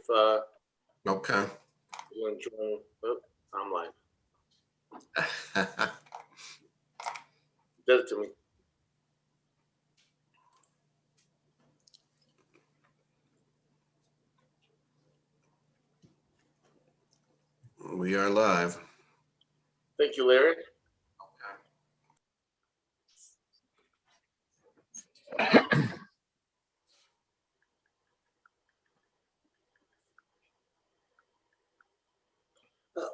Okay. you want to join. Oh, I'm live. Did it to me. We are live. Thank you, Larry.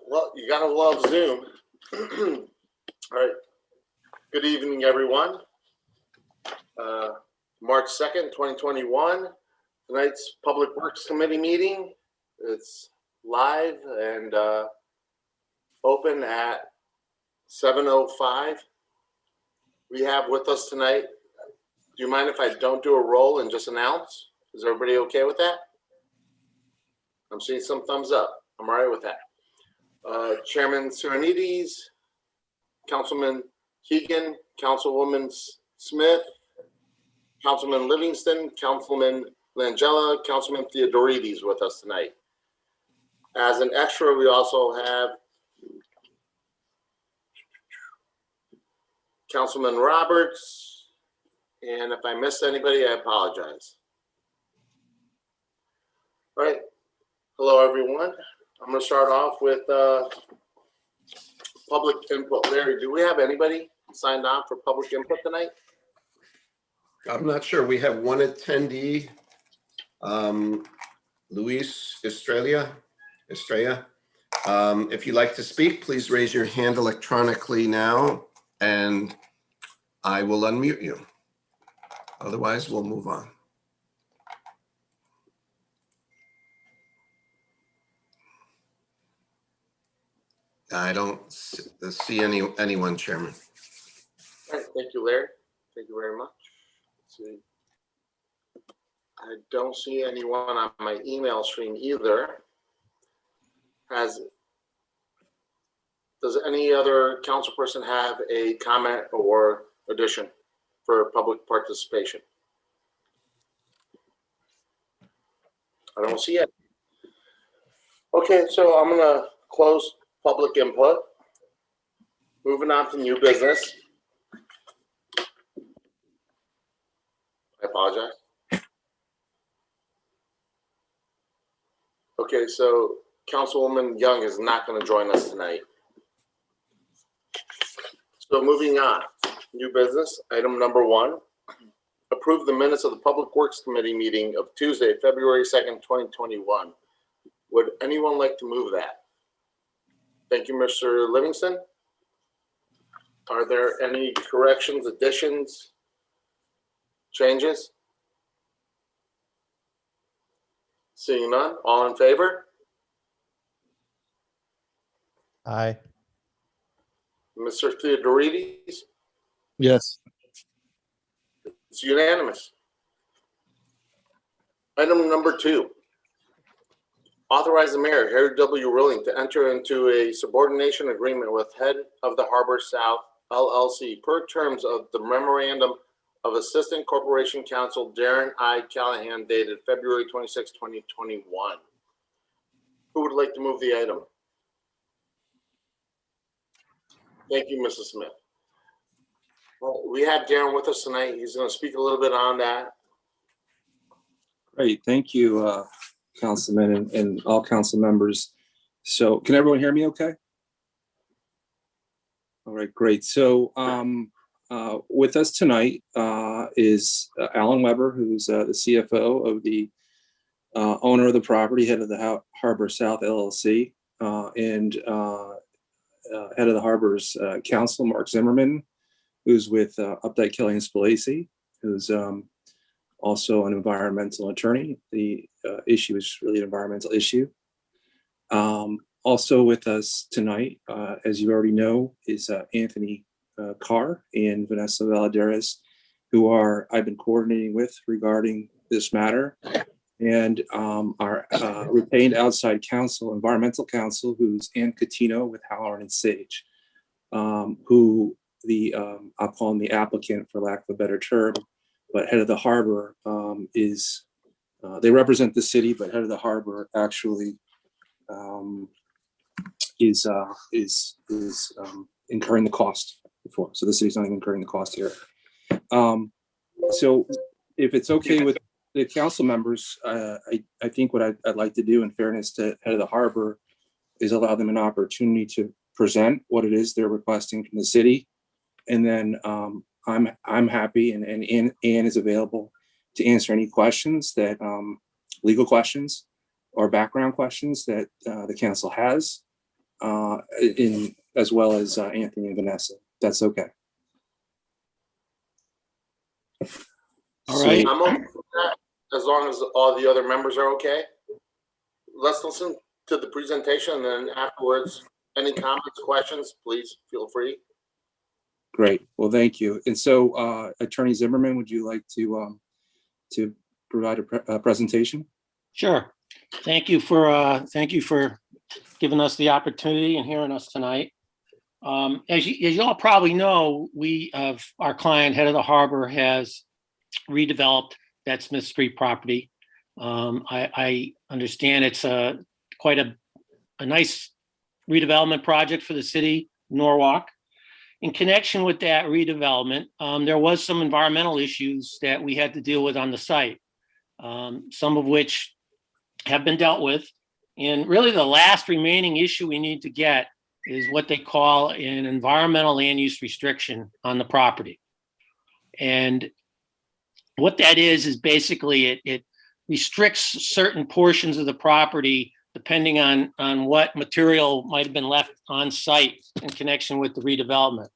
Well, you gotta love Zoom. All right. Good evening, everyone. March 2nd, 2021. Tonight's Public Works Committee meeting. It's live and open at 7:05. We have with us tonight. Do you mind if I don't do a roll and just announce? Is everybody okay with that? I'm seeing some thumbs up. I'm all right with that. Chairman Serenides, Councilman Keegan, Councilwoman Smith, Councilman Livingston, Councilman Langella, Councilman Theodorides with us tonight. As an extra, we also have Councilman Roberts, and if I missed anybody, I apologize. All right. Hello, everyone. I'm going to start off with public input. Larry, do we have anybody signed on for public input tonight? I'm not sure. We have one attendee, Luis Estrella. If you'd like to speak, please raise your hand electronically now, and I will unmute you. Otherwise, we'll move on. I don't see anyone, Chairman. All right, thank you, Larry. Thank you very much. Let's see. I don't see anyone on my email stream either. Does any other council person have a comment or addition for public participation? I don't see it. Okay, so I'm gonna close public input. Moving on to new business. I apologize. Okay, so Councilwoman Young is not going to join us tonight. So moving on, new business, item number 1, approve the minutes of the Public Works Committee meeting of Tuesday, February 2nd, 2021. Would anyone like to move that? Thank you, Mr. Livingston. Are there any corrections, additions, changes? Seeing none, all in favor? Aye. Mr. Theodorides? Yes. It's unanimous. Item number 2, authorize the mayor, Harry W. Rilling, to enter into a subordination agreement with Head of the Harbor South LLC per terms of the memorandum of Assistant Corporation Counsel Darren I. Callahan dated February 26, 2021. Who would like to move the item? Thank you, Mrs. Smith. Well, we have Darren with us tonight. He's going to speak a little bit on that. Great, thank you, Councilman and all council members. So can everyone hear me okay? All right, great. So with us tonight is Alan Weber, who's the CFO of the owner of the property, Head of the Harbor South LLC, and Head of the Harbor's Council, Mark Zimmerman, who's with Updike Kelly and Spalacy, who's also an environmental attorney. The issue is really an environmental issue. Also with us tonight, as you already know, is Anthony Carr and Vanessa Valadares, who I've been coordinating with regarding this matter, and our retained outside counsel, environmental counsel, who's Ann Catino with Halloran and Sage, who I'll call him the applicant for lack of a better term, but Head of the Harbor is they represent the city, but Head of the Harbor actually is incurring the cost before. So the city's not even incurring the cost here. So if it's okay with the council members, I think what I'd like to do, in fairness to Head of the Harbor, is allow them an opportunity to present what it is they're requesting from the city. And then I'm happy, and Ann is available to answer any questions that, legal questions or background questions that the council has, as well as Anthony and Vanessa. That's okay. All right. I'm okay with that, as long as all the other members are okay. Let's listen to the presentation, and then afterwards, any comments, questions, please feel free. Great. Well, thank you. And so, Attorney Zimmerman, would you like to provide a presentation? Sure. Thank you for giving us the opportunity and hearing us tonight. As you all probably know, our client, Head of the Harbor, has redeveloped that Smith Street property. I understand it's quite a nice redevelopment project for the city of Norwalk. In connection with that redevelopment, there was some environmental issues that we had to deal with on the site, some of which have been dealt with. And really the last remaining issue we need to get is what they call an environmental land use restriction on the property. And what that is basically it restricts certain portions of the property depending on what material might have been left on site in connection with the redevelopment.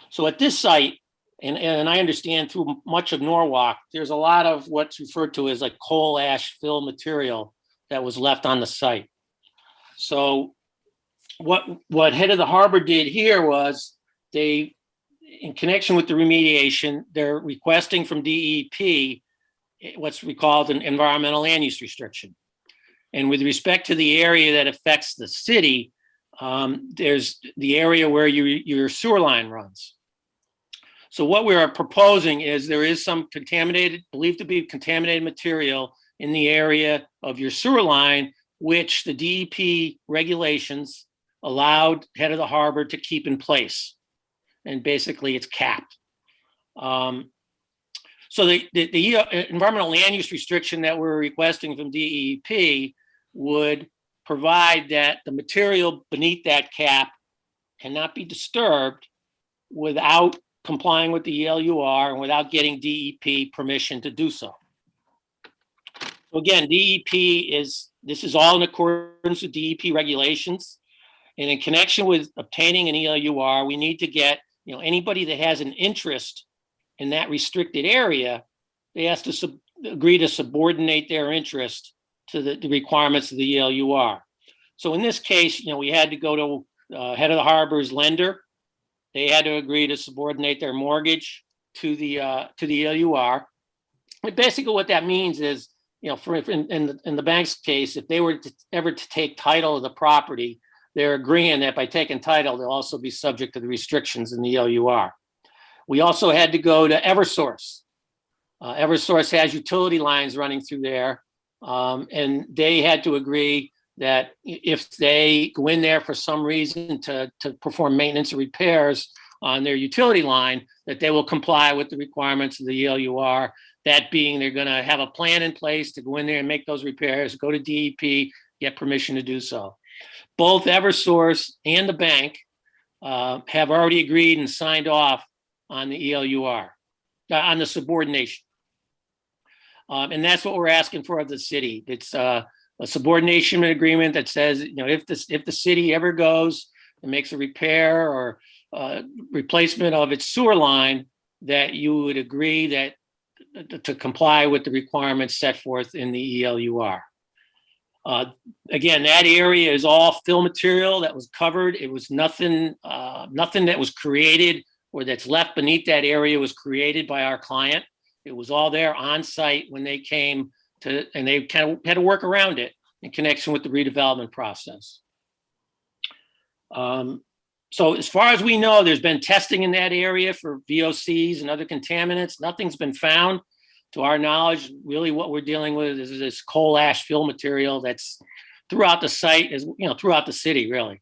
So at this site, and I understand through much of Norwalk, there's a lot of what's referred to as like coal ash fill material that was left on the site. So what Head of the Harbor did here was they, in connection with the remediation, they're requesting from DEP what's called an environmental land use restriction. And with respect to the area that affects the city, there's the area where your sewer line runs. So what we are proposing is there is some believed to be contaminated material in the area of your sewer line, which the DEP regulations allowed Head of the Harbor to keep in place. And basically it's capped. So the environmental land use restriction that we're requesting from DEP would provide that the material beneath that cap cannot be disturbed without complying with the ELUR and without getting DEP permission to do so. So again, this is all in accordance with DEP regulations. And in connection with obtaining an ELUR, we need to get, anybody that has an interest in that restricted area, they have to agree to subordinate their interest to the requirements of the ELUR. So in this case, we had to go to Head of the Harbor's lender. They had to agree to subordinate their mortgage to the ELUR. But basically what that means is, in the bank's case, if they were ever to take title of the property, they're agreeing that by taking title, they'll also be subject to the restrictions in the ELUR. We also had to go to Eversource. Eversource has utility lines running through there, and they had to agree that if they go in there for some reason to perform maintenance or repairs on their utility line, that they will comply with the requirements of the ELUR. That being, they're going to have a plan in place to go in there and make those repairs, go to DEP, get permission to do so. Both Eversource and the bank have already agreed and signed off on the ELUR, on the subordination. And that's what we're asking for of the city. It's a subordination agreement that says, if the city ever goes and makes a repair or replacement of its sewer line, that you would agree that to comply with the requirements set forth in the ELUR. Again, that area is all fill material that was covered. It was nothing that was created or that's left beneath that area was created by our client. It was all there on site when they came to, and they kind of had to work around it in connection with the redevelopment process. So as far as we know, there's been testing in that area for VOCs and other contaminants. Nothing's been found. To our knowledge, really what we're dealing with is this coal ash fill material that's throughout the site, throughout the city, really.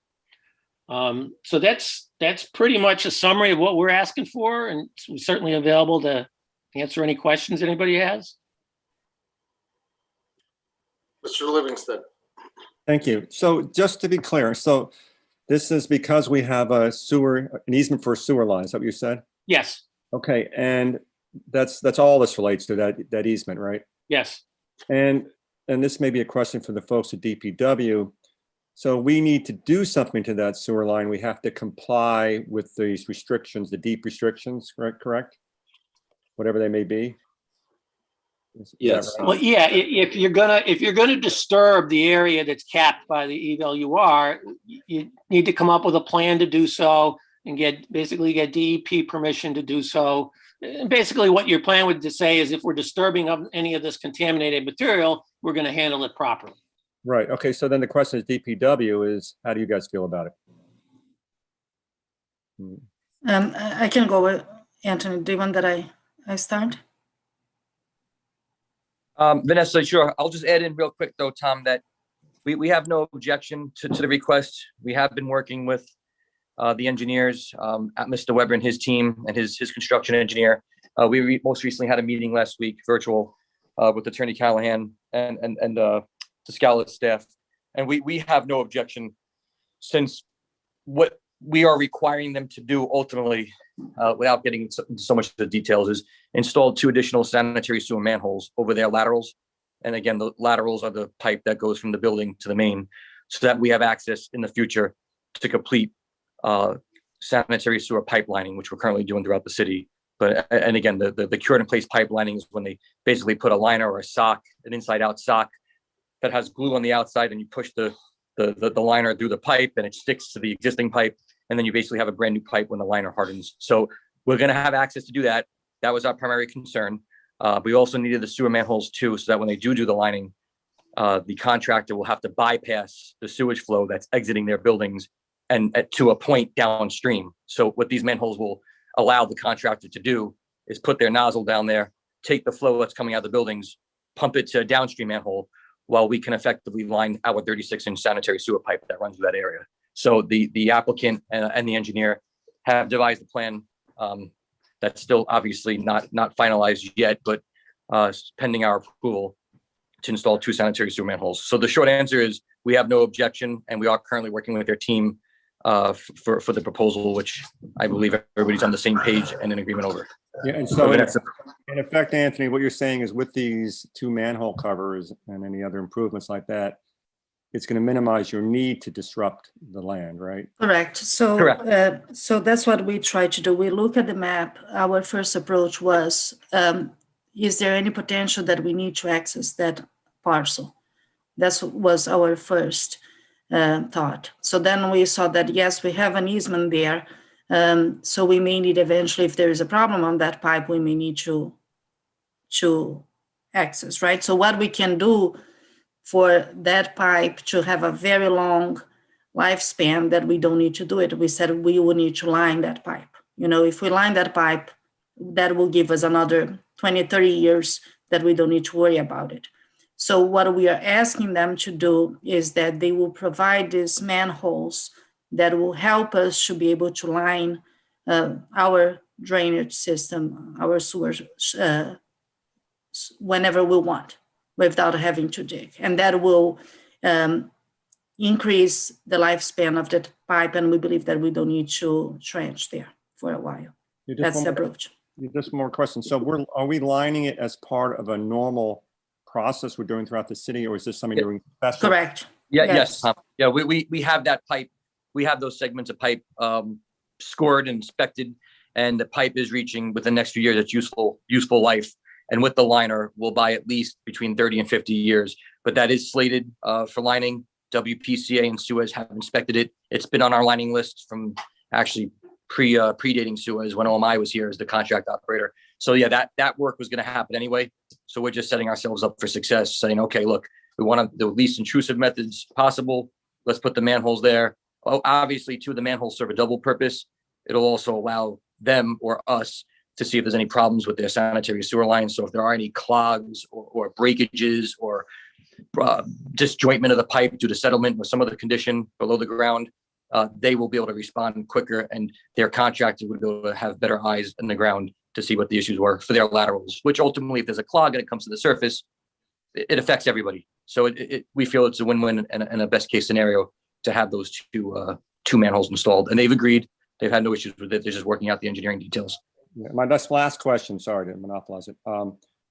So that's pretty much a summary of what we're asking for, and we're certainly available to answer any questions anybody has. Mr. Livingston. Thank you. So just to be clear, so this is because we have an easement for a sewer line, is that what you said? Yes, Okay, and that's all this relates to, that easement, right? yes. And this may be a question for the folks at DPW. So we need to do something to that sewer line. We have to comply with these restrictions, the deep restrictions, correct? Whatever they may be. Is that Yes. right? Well, yeah, if you're gonna disturb the area that's capped by the EWR, you need to come up with a plan to do so and basically get DEP permission to do so. And basically what your plan would say is if we're disturbing of any of this contaminated material, we're gonna handle it properly. Right, okay, so then the question is DPW is, how do you guys feel about it? I can go with Anthony. Do you want that I start? Vanessa, sure. I'll just add in real quick though, Tom, that we have no objection to the request. We have been working with the engineers, at Mr. Weber and his team and his construction engineer. We most recently had a meeting last week, virtual, with Attorney Callahan and the Scala staff. And we have no objection, since what we are requiring them to do ultimately, without getting into so much of the details, is install 2 additional sanitary sewer manholes over their laterals. And again, the laterals are the pipe that goes from the building to the main, so that we have access in the future to complete sanitary sewer pipelining, which we're currently doing throughout the city. But, and again, the cured in place pipelining is when they basically put a liner or a sock, an inside out sock that has glue on the outside, and you push the liner through the pipe and it sticks to the existing pipe. And then you basically have a brand new pipe when the liner hardens. So we're going to have access to do that. That was our primary concern. We also needed the sewer manholes too, so that when they do the lining, the contractor will have to bypass the sewage flow that's exiting their buildings and to a point downstream. So what these manholes will allow the contractor to do is put their nozzle down there, take the flow that's coming out of the buildings, pump it to a downstream manhole, while we can effectively line our 36-inch sanitary sewer pipe that runs through that area. So the applicant and the engineer have devised a plan that's still obviously not finalized yet, but pending our approval to install 2 sanitary sewer manholes. So the short answer is we have no objection, and we are currently working with their team for the proposal, which I believe everybody's on the same page and in agreement over. Yeah, and so in effect, Anthony, what you're saying is with these 2 manhole covers and any other improvements like that, it's going to minimize your need to disrupt the land, right? Correct. So, Correct. So that's what we try to do. We look at the map. Our first approach was, is there any potential that we need to access that parcel? That was our first thought. So then we saw that, yes, we have an easement there. So we may need eventually, if there is a problem on that pipe, we may need to access, right? So what we can do for that pipe to have a very long lifespan, that we don't need to do it. We said we will need to line that pipe. If we line that pipe, that will give us another 20, 30 years that we don't need to worry about it. So what we are asking them to do is that they will provide these manholes that will help us to be able to line our drainage system, our sewers, whenever we want, without having to dig. And that will increase the lifespan of that pipe, and we believe that we don't need to trench there for a while. That's the approach. Just more questions. So are we lining it as part of a normal process we're doing throughout the city, or is this something doing special? Correct. Yeah, Yes. yes. Yeah, we have that pipe. We have those segments of pipe scored and inspected, and the pipe is reaching within the next few years its useful life. And with the liner, we'll buy at least between 30 and 50 years. But that is slated for lining. WPCA and Suez have inspected it. It's been on our lining list from actually predating Suez when OMI was here as the contract operator. So yeah, that work was going to happen anyway. So we're just setting ourselves up for success, saying, okay, look, we want the least intrusive methods possible. Let's put the manholes there. Oh, obviously, 2 of the manholes serve a double purpose. It'll also allow them or us to see if there's any problems with their sanitary sewer lines. So if there are any clogs or breakages or disjointment of the pipe due to settlement or some other condition below the ground, they will be able to respond quicker, and their contractor would be able to have better eyes in the ground to see what the issues were for their laterals, which ultimately, if there's a clog and it comes to the surface, it affects everybody. So we feel it's a win-win and a best case scenario to have those two manholes installed. And they've agreed. They've had no issues with it. They're just working out the engineering details. Yeah, my last question, sorry to monopolize it.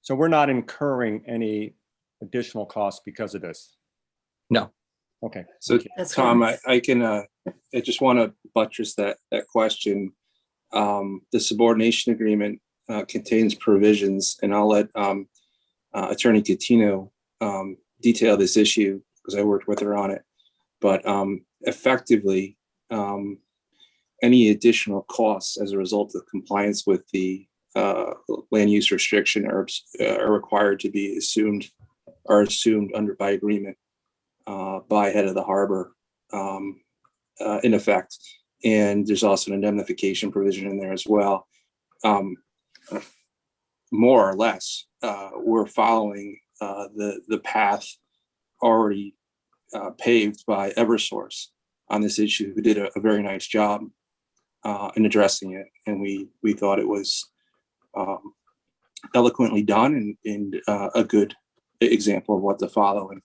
So we're not incurring any additional costs because of this? No. Okay. So That's Tom, fine. I just want to buttress that question. The subordination agreement contains provisions, and I'll let Attorney Catino detail this issue because I worked with her on it. But effectively, any additional costs as a result of compliance with the land use restriction are required to be assumed under by agreement by head of the harbor in effect. And there's also an indemnification provision in there as well. More or less, we're following the path already paved by Eversource on this issue, who did a very nice job in addressing it. And we thought it was eloquently done and a good example of what to follow. And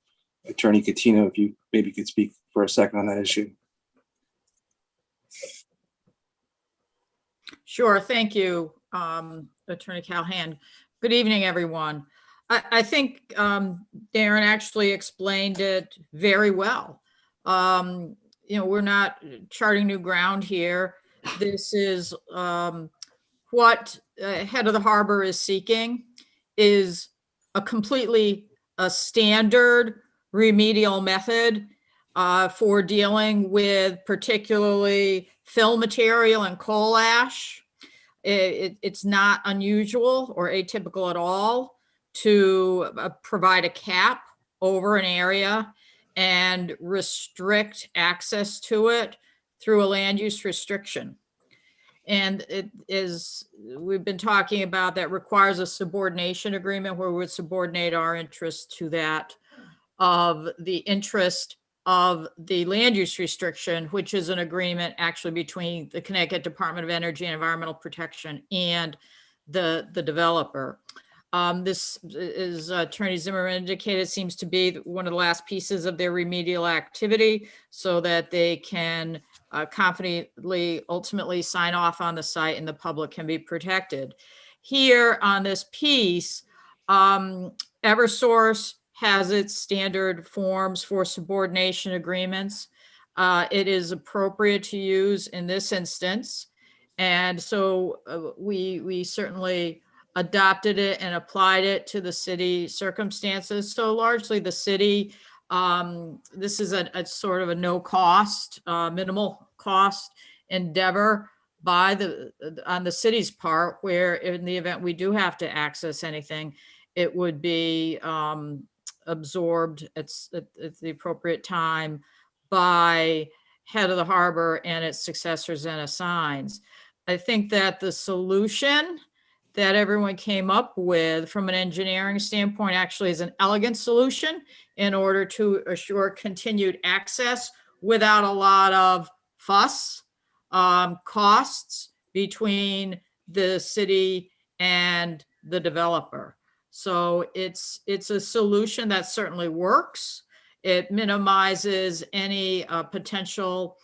Attorney Catino, if you maybe could speak for a second on that issue. Sure. Thank you, Attorney Callahan. Good evening, everyone. I think Darren actually explained it very well. We're not charting new ground here. This is what head of the harbor is seeking is a completely standard remedial method for dealing with particularly fill material and coal ash. It's not unusual or atypical at all to provide a cap over an area and restrict access to it through a land use restriction. And it is, we've been talking about, that requires a subordination agreement where we would subordinate our interest to that of the interest of the land use restriction, which is an agreement actually between the Connecticut Department of Energy and Environmental Protection and the developer. This is, Attorney Zimmerman indicated, seems to be one of the last pieces of their remedial activity so that they can confidently ultimately sign off on the site and the public can be protected. Here on this piece, Eversource has its standard forms for subordination agreements. It is appropriate to use in this instance. And so we certainly adopted it and applied it to the city circumstances. So largely the city, this is a sort of a no cost, minimal cost endeavor by on the city's part, where in the event we do have to access anything, it would be absorbed at the appropriate time by head of the harbor and its successors and assigns. I think that the solution that everyone came up with from an engineering standpoint actually is an elegant solution in order to assure continued access without a lot of fuss, costs between the city and the developer. So it's a solution that certainly works. It minimizes any potential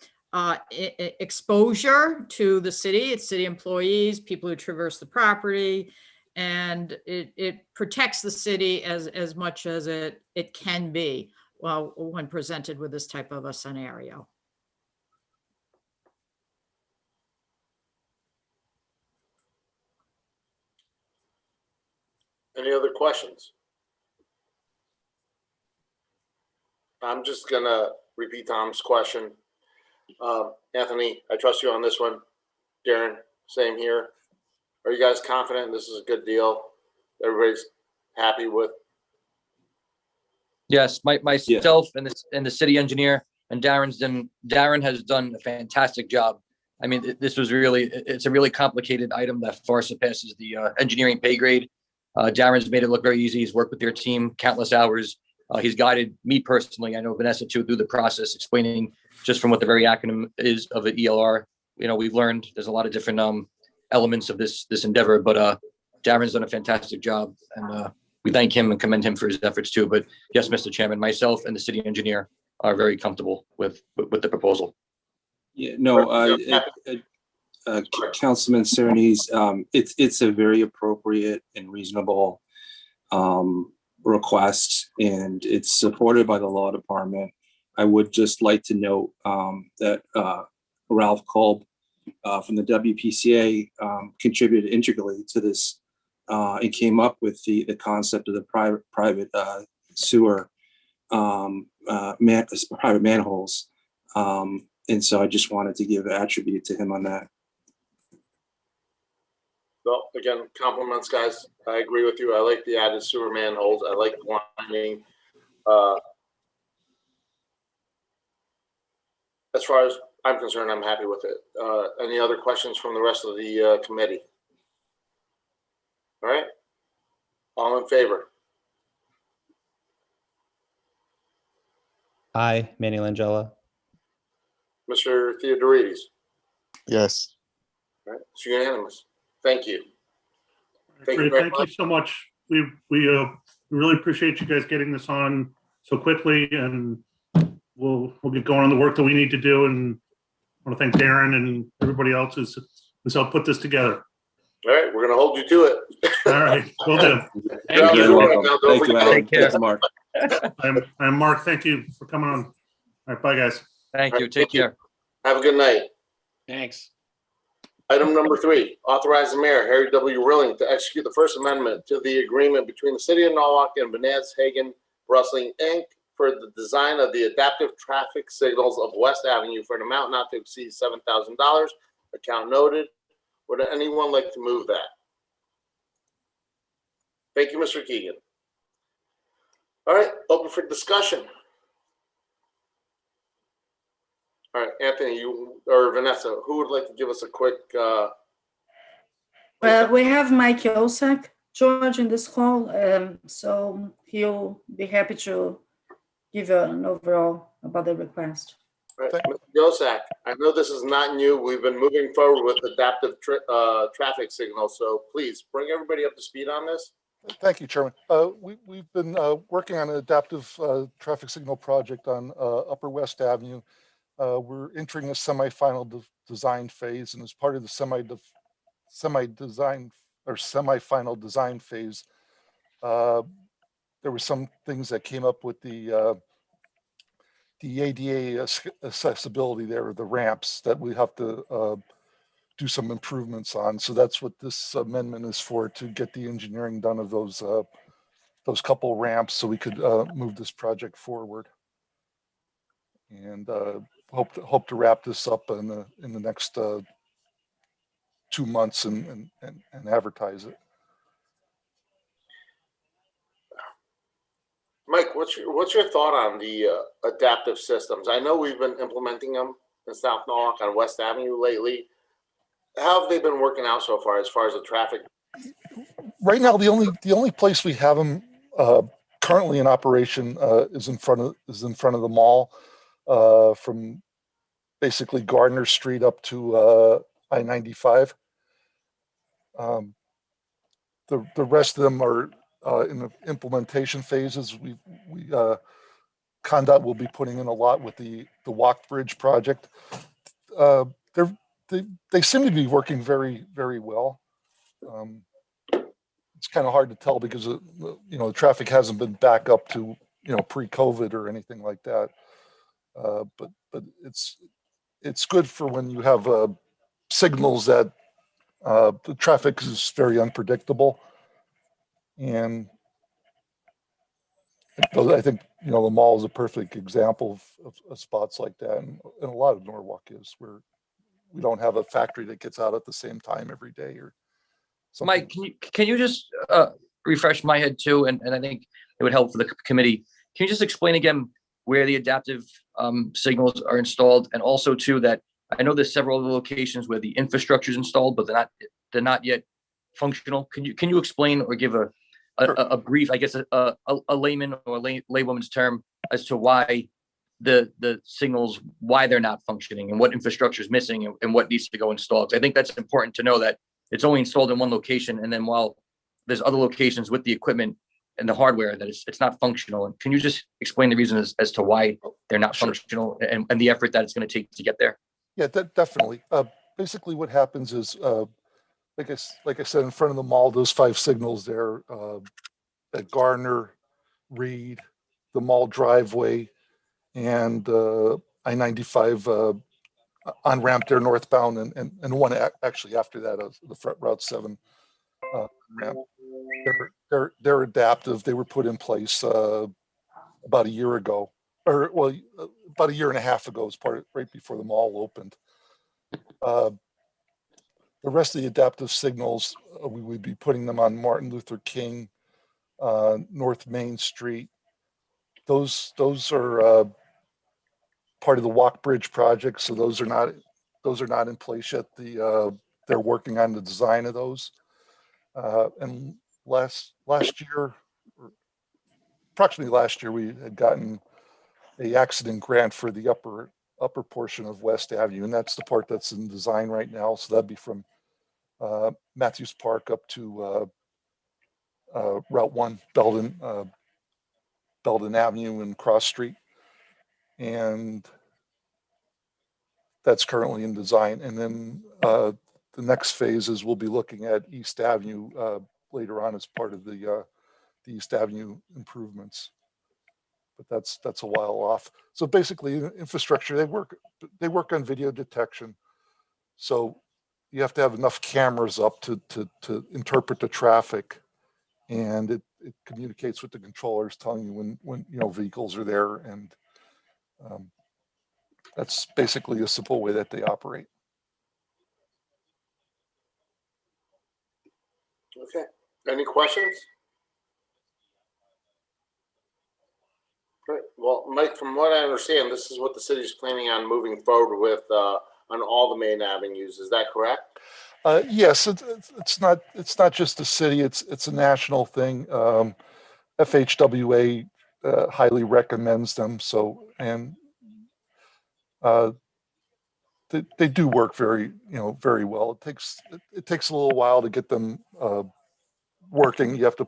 exposure to the city, its city employees, people who traverse the property, and it protects the city as much as it can be, well, when presented with this type of a scenario. Any other questions? I'm just gonna repeat Tom's question. Anthony, I trust you on this one. Darren, same here. Are you guys confident this is a good deal? Everybody's happy with? Yes, myself and the city engineer and Darren has done a fantastic job I mean, this was really, it's a really complicated item that far surpasses the engineering pay grade. Darren's made it look very easy. He's worked with their team countless hours. He's guided me personally, I know Vanessa too, through the process, explaining just from what the very acronym is of an ELR. You know, we've learned there's a lot of different elements of this endeavor, but Darren's done a fantastic job, and we thank him and commend him for his efforts too. But yes, Mr. Chairman, myself and the city engineer are very comfortable with the proposal. Yeah, no, Councilman Cerny's, it's a very appropriate and reasonable request, and it's supported by the law department. I would just like to note that Ralph Kolb from the WPCA contributed integrally to this and came up with the concept of the private sewer, private manholes. And so I just wanted to give an attribute to him on that. Well, again, compliments, guys. I agree with you. I like the added sewer manholes. I like winding. As far as I'm concerned, I'm happy with it. Any other questions from the rest of the committee? All right. All in favor? Aye, Manny Langella. Mr. Theodorides? Yes. All right. It's unanimous. Thank you. Thank you very Thank you much. so much. We really appreciate you guys getting this on so quickly, and we'll get going on the work that we need to do. And I want to thank Darren and everybody else who's helped put this together. All right, we're going to hold you to it. All right, will do. Thank You're you. welcome. Don't Thank you, forget. Alan. Take care. Thank you, Mark. I'm Mark. Thank you for coming on. All right, bye, guys. Thank you. Take care. Have a good night. Thanks. Item number 3, authorize the mayor, Harry W. Rilling, to execute the First Amendment to the agreement between the city of Norwalk and Vanessa Hagen Rustling, Inc. for the design of the adaptive traffic signals of West Avenue for an amount not to exceed $7,000. Account noted. Would anyone like to move that? Thank you, Mr. Keegan. All right, open for discussion. All right, Anthony, you or Vanessa, who would like to give us a quick? Well, we have Mike Yosak, George, in this call, so he'll be happy to give an overall about the request. Right. Mr. Yosak, I know this is not new. We've been moving forward with adaptive traffic signals, so please bring everybody up to speed on this. Thank you, Chairman. We've been working on an adaptive traffic signal project on Upper West Avenue. We're entering a semi-final design phase, and as part of the semi-final design phase, there were some things that came up with the ADA accessibility there, the ramps that we have to do some improvements on. So that's what this amendment is for, to get the engineering done of those couple ramps so we could move this project forward. And hope to wrap this up in the next 2 months and advertise it. Mike, what's your thought on the adaptive systems? I know we've been implementing them in South Norwalk on West Avenue lately. How have they been working out so far as the traffic? Right now, the only place we have them currently in operation is in front of the mall, from basically Gardner Street up to I-95. The rest of them are in the implementation phases. Condot will be putting in a lot with the Walk Bridge project. They seem to be working very, very well. It's kind of hard to tell because the traffic hasn't been back up to pre-COVID or anything like that. But it's good for when you have signals that the traffic is very unpredictable, and I think the mall is a perfect example of spots like that, and a lot of Norwalk is, where we don't have a factory that gets out at the same time every day or something. Mike, can you just refresh my head too, and I think it would help for the committee. Can you just explain again where the adaptive signals are installed, and also too that I know there's several other locations where the infrastructure is installed, but they're not yet functional. Can you explain or give a brief, I guess, a layman or laywoman's term as to why the signals, why they're not functioning and what infrastructure is missing and what needs to go installed? 'Cause I think that's important to know, that it's only installed in one location, and then while there's other locations with the equipment and the hardware that it's not functional. And can you just explain the reason as to why they're not Sure. functional and the effort that it's going to take to get there? Yeah, definitely. Basically what happens is, like I said, in front of the mall, those 5 signals there, at Gardner, Reed, the mall driveway, and I-95 on ramp there northbound, and one actually after that, the front Route 7 ramp. They're adaptive. They were put in place about a year ago, or well, about a year and a half ago, as right before the mall opened. The rest of the adaptive signals, we would be putting them on Martin Luther King, North Main Street. Those are part of the Walk Bridge project, so those are not in place yet. They're working on the design of those. And last year, approximately last year, we had gotten a accident grant for the upper portion of West Avenue, and that's the part that's in design right now. So that'd be from Matthews Park up to Route 1, Belden Avenue and Cross Street. And that's currently in design. And then the next phase is we'll be looking at East Avenue later on as part of the East Avenue improvements. But that's a while off. So basically, infrastructure, they work on video detection. So you have to have enough cameras up to interpret the traffic, and it communicates with the controllers, telling you when vehicles are there, and that's basically a simple way that they operate. Okay. Any questions? Great. Well, Mike, from what I understand, this is what the city's planning on moving forward with on all the main avenues. Is that correct? Yes, it's not just the city. It's a national thing. FHWA highly recommends them. So, and they do work very well. It takes a little while to get them working. You have to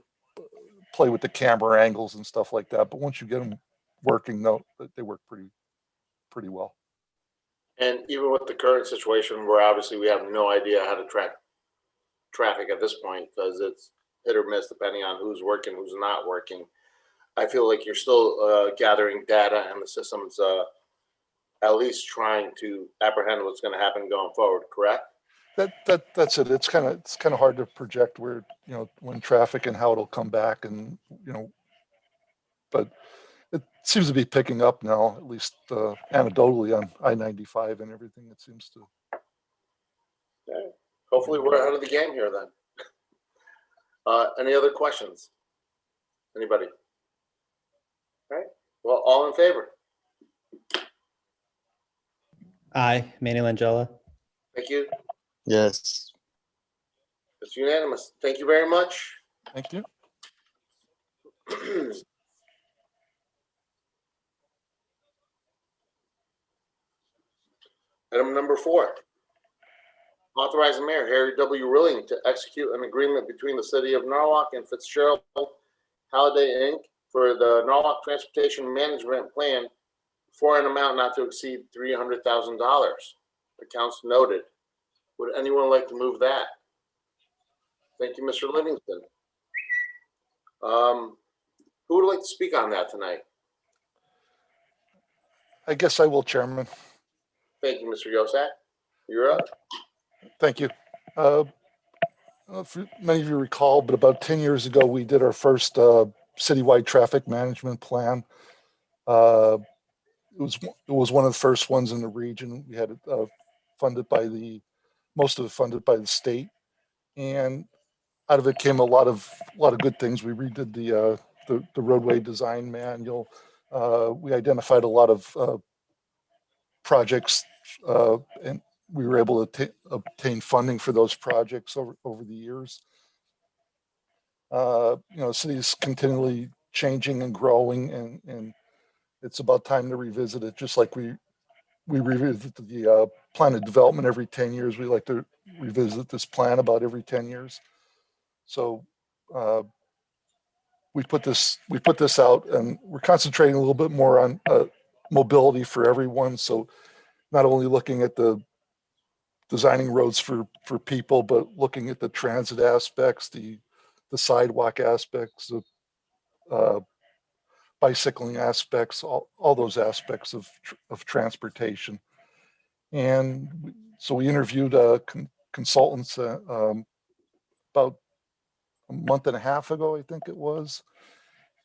play with the camera angles and stuff like that. But once you get them working, they work pretty well. And even with the current situation where obviously we have no idea how to track traffic at this point, because it's hit or miss depending on who's working, who's not working, I feel like you're still gathering data, and the system's at least trying to apprehend what's going to happen going forward, correct? That's it. It's kind of hard to project where, when traffic and how it'll come back, and but it seems to be picking up now, at least anecdotally on I-95 and everything. It seems to. Okay. Hopefully we're ahead of the game here then. Any other questions? Anybody? All right. Well, all in favor? Aye, Manny Langella. Thank you. Yes. It's unanimous. Thank you very much. Thank you. Item number 4. Authorize the mayor, Harry W. Rilling, to execute an agreement between the city of Norwalk and Fitzgerald Halliday, Inc. for the Norwalk Transportation Management Plan for an amount not to exceed $300,000. Accounts noted. Would anyone like to move that? Thank you, Mr. Livingston. Who would like to speak on that tonight? I guess I will, Chairman. Thank you, Mr. Yosak. You're up. Thank you. I don't know if many of you recall, but about 10 years ago, we did our first citywide traffic management plan. It was one of the first ones in the region. We had it most of it funded by the state, and out of it came a lot of good things. We redid the roadway design manual. We identified a lot of projects and we were able to obtain funding for those projects over the years. You know, the city is continually changing and growing, and it's about time to revisit it. Just like we revisit the plan of development every 10 years, we like to revisit this plan about every 10 years. So we put this out, and we're concentrating a little bit more on mobility for everyone. So not only looking at the designing roads for people, but looking at the transit aspects, the sidewalk aspects, of bicycling aspects, all those aspects of transportation. And so we interviewed consultants about a month and a half ago, I think it was.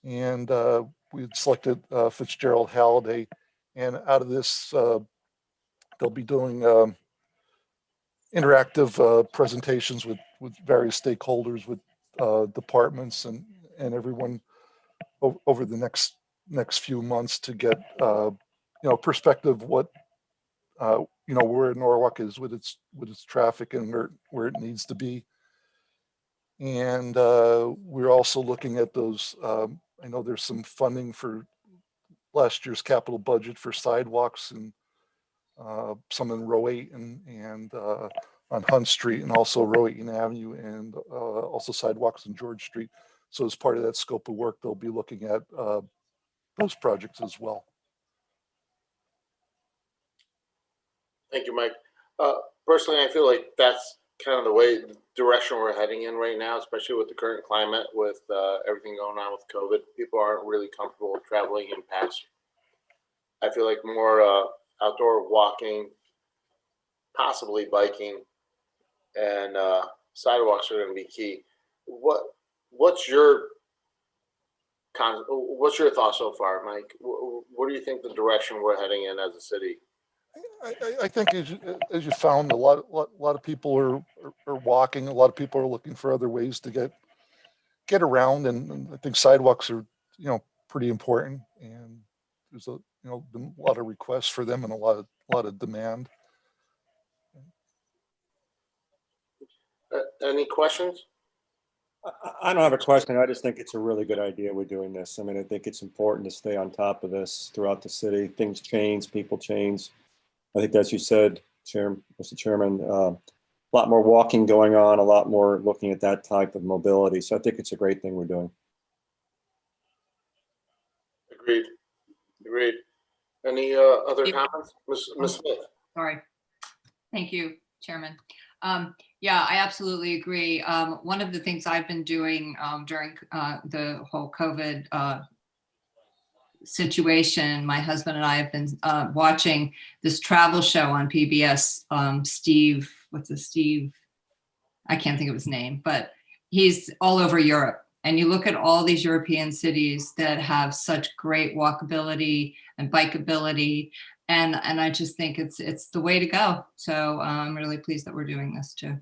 And we had selected Fitzgerald Halliday. And out of this, they'll be doing interactive presentations with various stakeholders, with departments and everyone over the next few months to get you know, perspective what you know, where Norwalk is with its traffic and where it needs to be. And we're also looking at those. I know there's some funding for last year's capital budget for sidewalks and some in Row 8 and on Hunt Street, and also Row 8 Avenue, and also sidewalks in George Street. So as part of that scope of work, they'll be looking at those projects as well. Thank you, Mike. Personally, I feel like that's kind of the direction we're heading in right now, especially with the current climate, with everything going on with COVID. People aren't really comfortable traveling in packs. I feel like more outdoor walking, possibly biking, and sidewalks are going to be key. What's your thoughts so far, Mike? What do you think the direction we're heading in as a city? I think as you found, a lot of people are walking. A lot of people are looking for other ways to get around, and I think sidewalks are, you know, pretty important. And there's been a lot of requests for them and a lot of demand. Any questions? I don't have a question. I just think it's a really good idea we're doing this. I mean, I think it's important to stay on top of this throughout the city. Things change, people change. I think, as you said, Mr. Chairman, a lot more walking going on, a lot more looking at that type of mobility. So I think it's a great thing we're doing. Agreed. Any other comments? Ms. Smith? Sorry. Thank you, Chairman. Yeah, I absolutely agree. One of the things I've been doing during the whole COVID situation, my husband and I have been watching this travel show on PBS. Steve, I can't think of his name, but he's all over Europe. And you look at all these European cities that have such great walkability and bikeability. And I just think it's the way to go. So I'm really pleased that we're doing this too.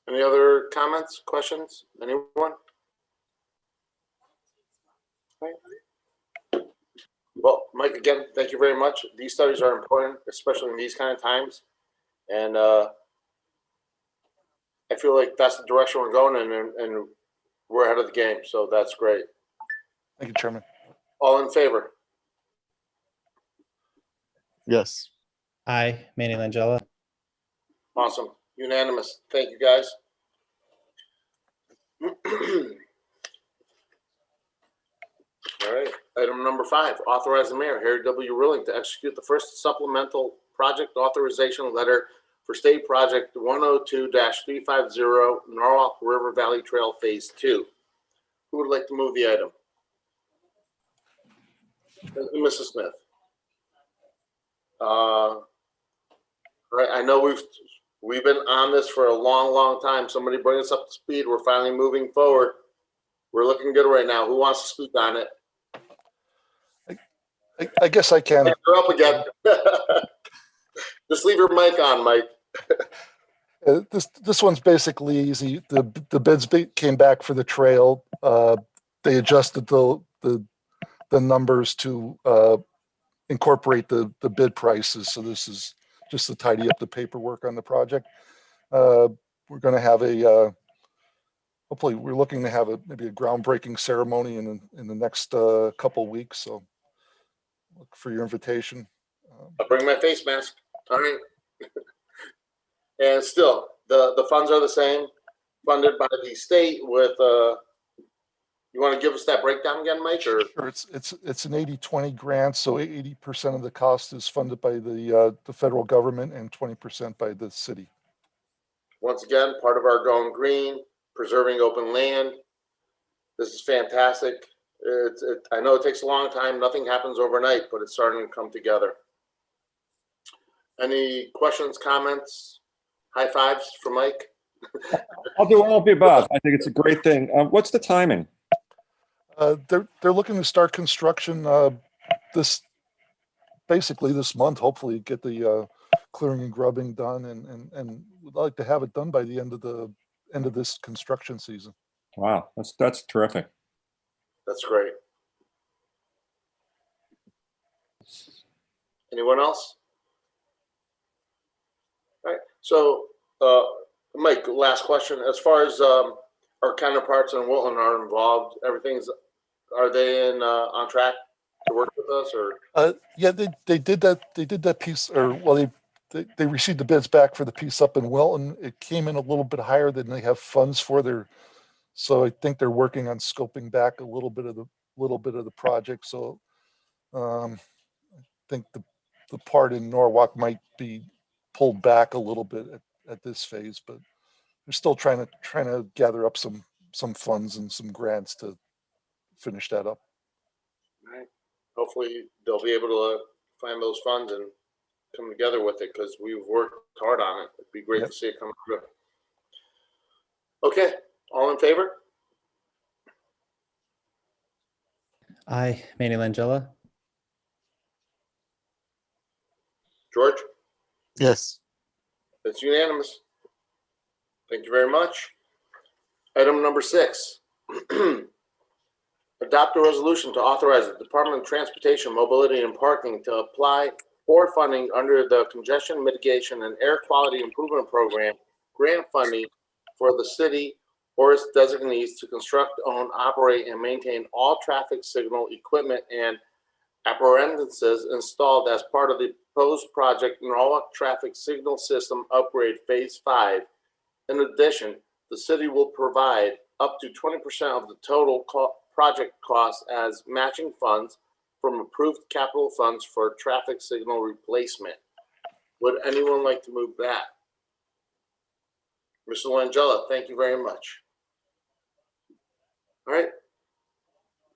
Any other comments, questions? Anyone? Right. Well, Mike, again, thank you very much. These studies are important, especially in these kind of times. And I feel like that's the direction we're going in, and we're ahead of the game. So that's great. Thank you, Chairman. All in favor? Yes. Aye, Manny Langella. Awesome. Unanimous. Thank you, guys. All right. Item number 5, authorize the mayor, Harry W. Rilling, to execute the first supplemental project authorization letter for State Project 102-350 Norwalk River Valley Trail Phase 2. Who would like to move the item? Mrs. Smith. All right. I know we've been on this for a long time. Somebody bring us up to speed. We're finally moving forward. We're looking good right now. Who wants to speak on it? I guess I can. You're up again. Just leave your mic on, Mike. This one's basically easy. The bids came back for the trail. They adjusted the the numbers to incorporate the bid prices. So this is just to tidy up the paperwork on the project. We're going to have a, hopefully we're looking to have maybe a groundbreaking ceremony in the next couple weeks. So look for your invitation. I'll bring my face mask. All right. And still, the funds are the same, funded by the state with, you want to give us that breakdown again, Mike? Or? Sure, it's an 80-20 grant, so 80% of the cost is funded by the federal government and 20% by the city. Once again, part of our Going Green, preserving open land. This is fantastic. I know it takes a long time. Nothing happens overnight, but it's starting to come together. Any questions, comments, high fives for Mike? I'll do all of the above. I think it's a great thing. What's the timing? They're looking to start construction basically this month. Hopefully, get the clearing and grubbing done, and would like to have it done by the end of this construction season. Wow, that's terrific. That's great. Anyone else? All right. So, Mike, last question. As far as our counterparts in Wilton are involved, are they on track to work with us, or? Yeah, they did that. They did that piece, or well, they received the bids back for the piece up in Wilton. It came in a little bit higher than they have funds for their. So I think they're working on scoping back a little bit of the project. So I think the part in Norwalk might be pulled back a little bit at this phase, but they're still trying to gather up some funds and some grants to finish that up. All right. Hopefully they'll be able to find those funds and come together with it, because we've worked hard on it. It'd be great to see it come through. Okay, all in favor? Aye, Manny Langella. George? Yes. It's unanimous. Thank you very much. Item number 6. Adopt a resolution to authorize the Department of Transportation, Mobility and Parking to apply for funding under the Congestion Mitigation and Air Quality Improvement Program grant funding for the city or its designees to construct, own, operate, and maintain all traffic signal equipment and appurtenances installed as part of the proposed project Norwalk Traffic Signal System Upgrade Phase 5. In addition, the city will provide up to 20% of the total project cost as matching funds from approved capital funds for traffic signal replacement. Would anyone like to move that? Mr. Langella, thank you very much. All right.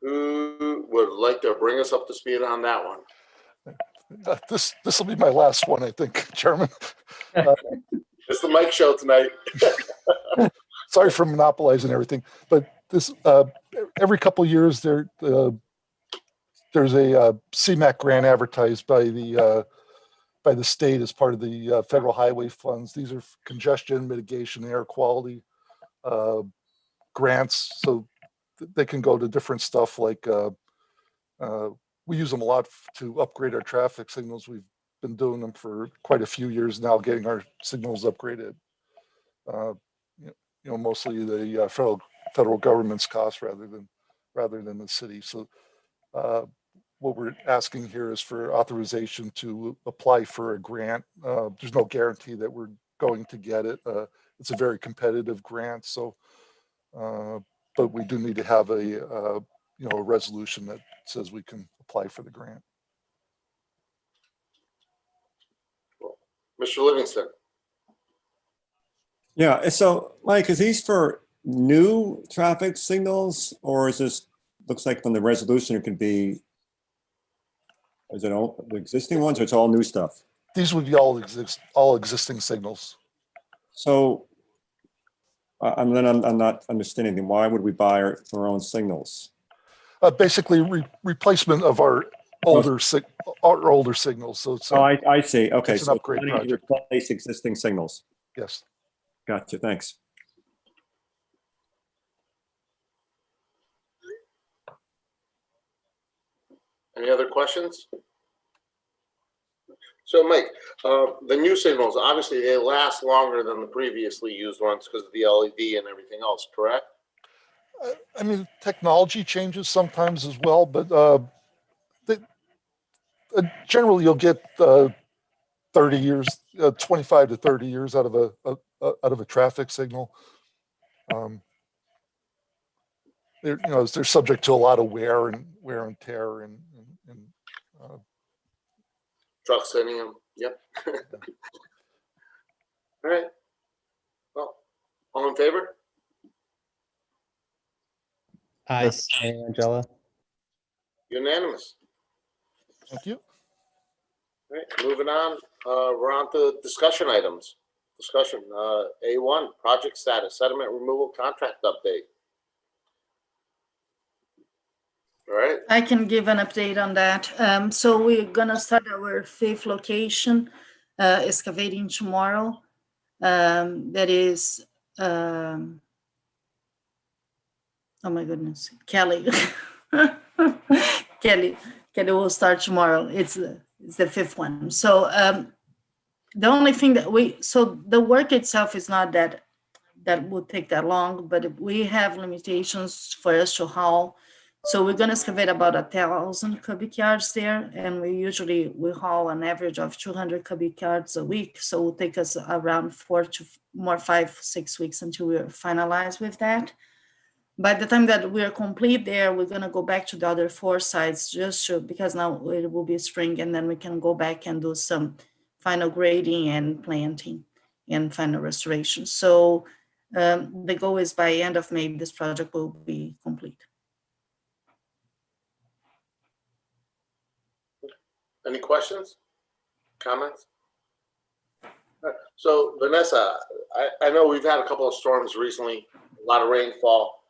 Who would like to bring us up to speed on that one? This will be my last one, I think, Chairman. It's the Mike show tonight. Sorry for monopolizing everything, but this every couple of years there's a CMAQ grant advertised by the state as part of the federal highway funds. These are congestion mitigation, air quality grants, so they can go to different stuff like we use them a lot to upgrade our traffic signals. We've been doing them for quite a few years now, getting our signals upgraded. Mostly the federal government's cost rather than the city. So what we're asking here is for authorization to apply for a grant. There's no guarantee that we're going to get it. It's a very competitive grant, so but we do need to have a resolution that says we can apply for the grant. Mr. Livingston. Yeah, so Mike, is these for new traffic signals, or is this, looks like from the resolution, it could be, is it all the existing ones, or it's all new stuff? These would be all existing signals. So I'm not understanding them. Why would we buy our own signals? Basically, replacement of our older signals. So it's I see. Okay, it's an so upgrade planning to project. replace existing signals. Yes. Gotcha. Thanks. Any other questions? So Mike, the new signals, obviously they last longer than the previously used ones because of the LED and everything else, correct? I mean, technology changes sometimes as well, but generally you'll get 30 years, 25 to 30 years out of a traffic signal. They're subject to a lot of wear and tear and Trucks sending them. Yep. All right. Well, all in favor? Aye, Manny Langella. Unanimous. thank you. All right, moving on. We're on to discussion items. Discussion. A1, project status, sediment removal contract update. All right. I can give an update on that. So we're gonna start our 5th location, excavating tomorrow. That is, oh my goodness, Kelly. Kelly will start tomorrow. It's the 5th one. So the only thing that so the work itself is not that would take that long, but we have limitations for us to haul. So we're going to excavate about 1,000 cubic yards there, and we haul an average of 200 cubic yards a week. So it will take us around 5, 6 weeks until we're finalized with that. By the time that we're complete there, we're going to go back to the other 4 sites because now it will be spring, and then we can go back and do some final grading and planting and final restoration. So the goal is by end of May, this project will be complete. Any questions? Comments? So Vanessa, I know we've had a couple of storms recently, a lot of rainfall.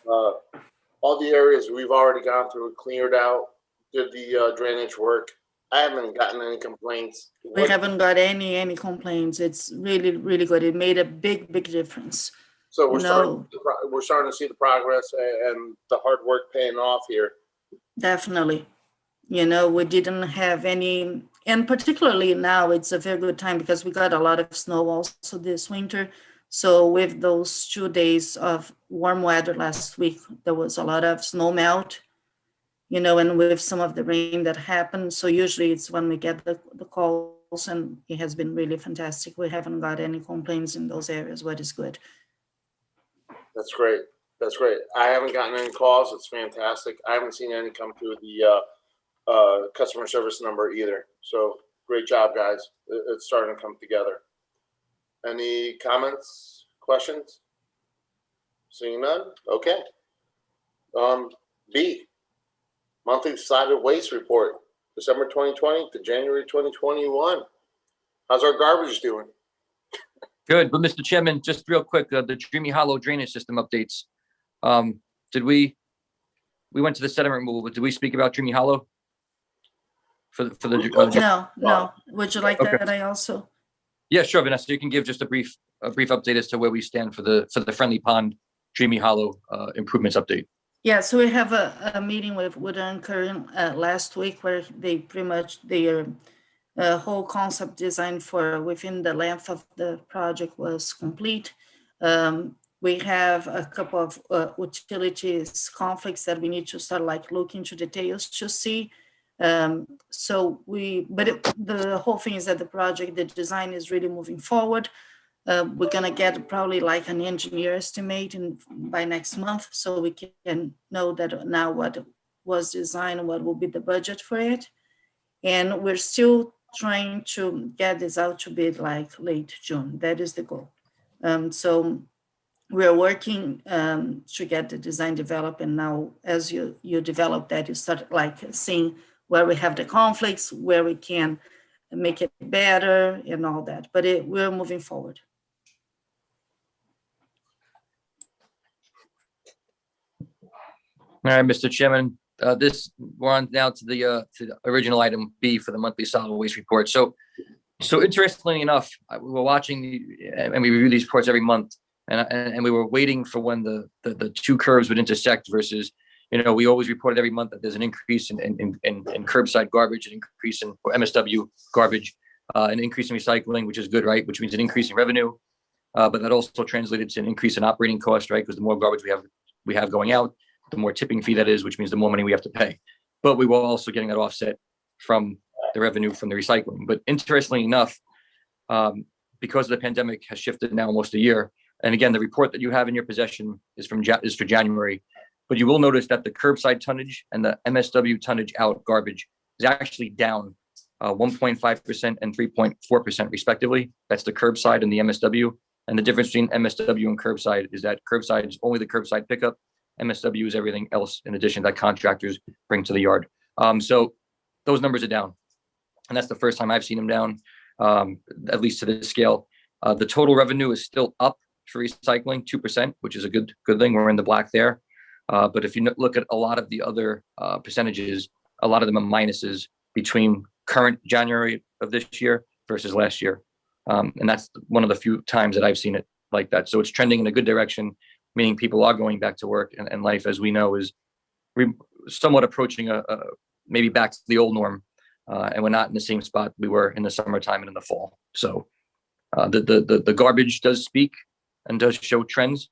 All the areas we've already gone through, cleared out, did the drainage work. I haven't gotten any complaints. We haven't got any complaints. It's really, really good. It made a big difference. So we're starting to see the progress and the hard work paying off here. Definitely. We didn't have any, and particularly now it's a very good time because we got a lot of snow also this winter. So with those 2 days of warm weather last week, there was a lot of snow melt, and with some of the rain that happened. So usually it's when we get the calls, and it has been really fantastic. We haven't got any complaints in those areas, what is good. That's great. That's great. I haven't gotten any calls. It's fantastic. I haven't seen any come through the customer service number either. So great job, guys. It's starting to come together. Any comments, questions? Seeing none? Okay. B, monthly solid waste report, December 2020 to January 2021. How's our garbage doing? Good, but Mr. Chairman, just real quick, the Dreamy Hollow drainage system updates. We went to the sediment removal, but did we speak about Dreamy Hollow? For the No. Would you like Okay. that? I also. Yeah, sure, Vanessa. You can give just a brief update as to where we stand for the Friendly Pond Dreamy Hollow improvements update. Yeah, so we have a meeting with Woodland Current last week where they pretty much their whole concept design for within the length of the project was complete. We have a couple of utilities conflicts that we need to start look into details to see. The whole thing is that the design is really moving forward. We're gonna get probably an engineer estimate by next month, so we can know that now what was designed, what will be the budget for it. And we're still trying to get this out to bid late June. That is the goal. So we're working to get the design developed, and now as you develop that, you start seeing where we have the conflicts, where we can make it better and all that, but we're moving forward. All right, Mr. Chairman, we're on now to the original item B for the monthly solid waste report. So interestingly enough, we were watching and we review these reports every month, and we were waiting for when the two curves would intersect versus we always reported every month that there's an increase in curbside garbage, an increase in MSW garbage, an increase in recycling, which is good, right? Which means an increase in revenue. But that also translated to an increase in operating cost, right? Because the more garbage we have going out, the more tipping fee that is, which means the more money we have to pay. But we were also getting that offset from the revenue from the recycling. But interestingly enough, because the pandemic has shifted now almost a year, and again, the report that you have in your possession is for January, but you will notice that the curbside tonnage and the MSW tonnage out garbage is actually down 1.5% and 3.4% respectively. That's the curbside and the MSW. And the difference between MSW and curbside is that curbside is only the curbside pickup. MSW is everything else in addition that contractors bring to the yard. So those numbers are down. And that's the first time I've seen them down, at least to this scale. The total revenue is still up for recycling, 2%, which is a good thing. We're in the black there. But if you look at a lot of the other percentages, a lot of them are minuses between current January of this year versus last year. And that's one of the few times that I've seen it like that. So it's trending in a good direction, meaning people are going back to work, and life, as we know, is somewhat approaching maybe back to the old norm. And we're not in the same spot we were in the summertime and in the fall. So the garbage does speak and does show trends,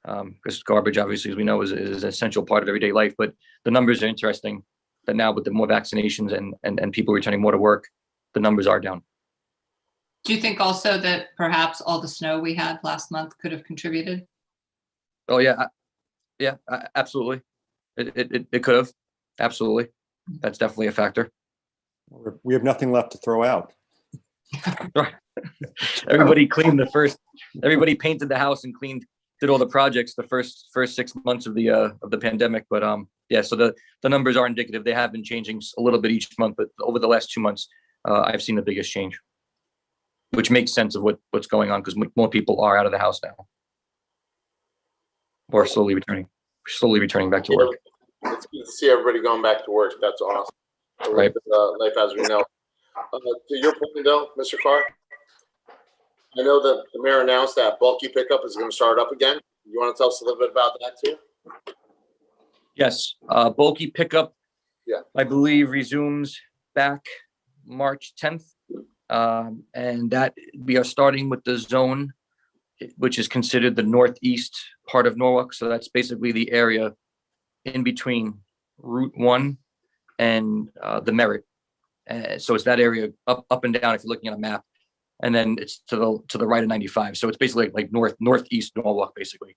because garbage, obviously, as we know, is an essential part of everyday life. But the numbers are interesting that now with the more vaccinations and people returning more to work, the numbers are down. Do you think also that perhaps all the snow we had last month could have contributed? Oh yeah, absolutely. It could have, absolutely. That's definitely a factor. We have nothing left to throw out. Right. Everybody everybody painted the house and did all the projects the first 6 months of the pandemic. But yeah, so the numbers are indicative. They have been changing a little bit each month, but over the last 2 months, I've seen the biggest change, which makes sense of what's going on, because more people are out of the house now, or slowly returning back to work. It's good to see everybody going back to work. That's awesome. Right. Life as we know. To your point, though, Mr. Carr, I know that the mayor announced that bulky pickup is going to start up again. You want to tell us a little bit about that too? Yes, bulky pickup, Yeah, I believe, resumes back March 10th. And that we are starting with the zone, which is considered the northeast part of Norwalk. So that's basically the area in between Route 1 and the Merritt. So it's that area up and down if you're looking at a map. And then it's to the right of 95. So it's basically like northeast Norwalk, basically.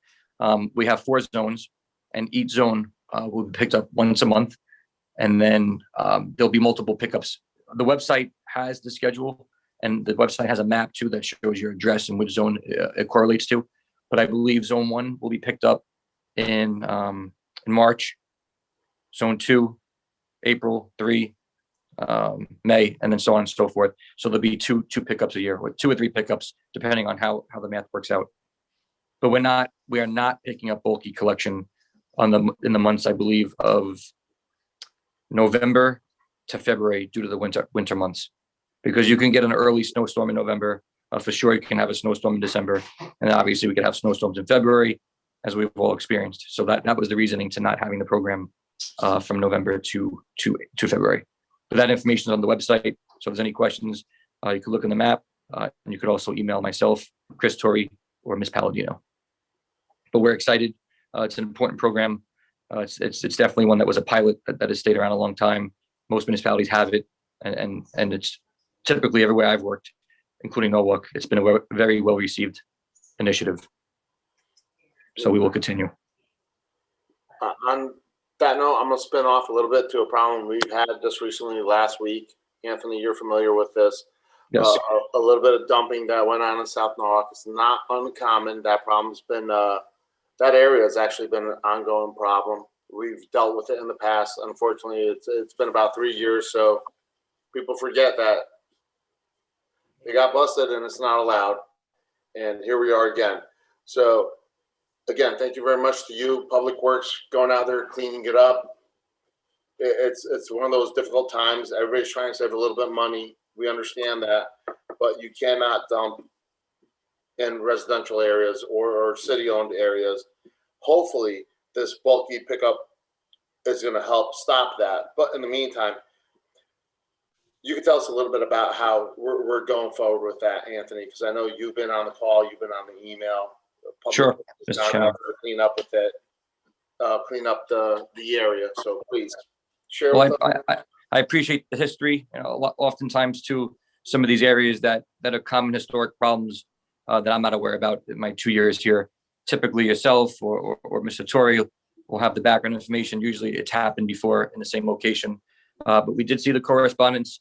We have 4 zones, and each zone will be picked up once a month. And then there'll be multiple pickups. The website has the schedule, and the website has a map too that shows your address and which zone it correlates to. But I believe zone 1 will be picked up in March, zone 2, April, 3, May, and then so on and so forth. So there'll be two pickups a year, with 2 or 3 pickups, depending on how the math works out. But we are not picking up bulky collection in the months, I believe, of November to February due to the winter months, because you can get an early snowstorm in November. For sure, you can have a snowstorm in December, and obviously we could have snowstorms in February, as we've all experienced. So that was the reasoning to not having the program from November to February. But that information is on the website. So if there's any questions, you could look in the map, and you could also email myself, Chris Torrey, or Ms. Palladino. But we're excited. It's an important program. It's definitely one that was a pilot that has stayed around a long time. Most municipalities have it, and it's typically everywhere I've worked, including Norwalk. It's been a very well received initiative. So we will continue. On that note, I'm going to spin off a little bit to a problem we've had just recently last week. Anthony, you're familiar with this. Yes. A little bit of dumping that went on in South Norwalk. It's not uncommon. That problem's been, that area has actually been an ongoing problem. We've dealt with it in the past. Unfortunately, it's been about 3 years. So people forget that they got busted and it's not allowed. And here we are again. So again, thank you very much to you, Public Works, going out there, cleaning it up. It's one of those difficult times. Everybody's trying to save a little bit of money. We understand that, but you cannot dump in residential areas or city-owned areas. Hopefully, this bulky pickup is going to help stop that. But in the meantime, you can tell us a little bit about how we're going forward with that, Anthony, because I know you've been on the call, you've been on the email. Sure, It's Mr. not Chairman. hard to clean up with it, clean up the area. So please share Well, with us. I appreciate the history. You know, oftentimes too, some of these areas that are common historic problems that I'm not aware about in my 2 years here. Typically yourself or Mr. Torrey will have the background information. Usually it's happened before in the same location. But we did see the correspondence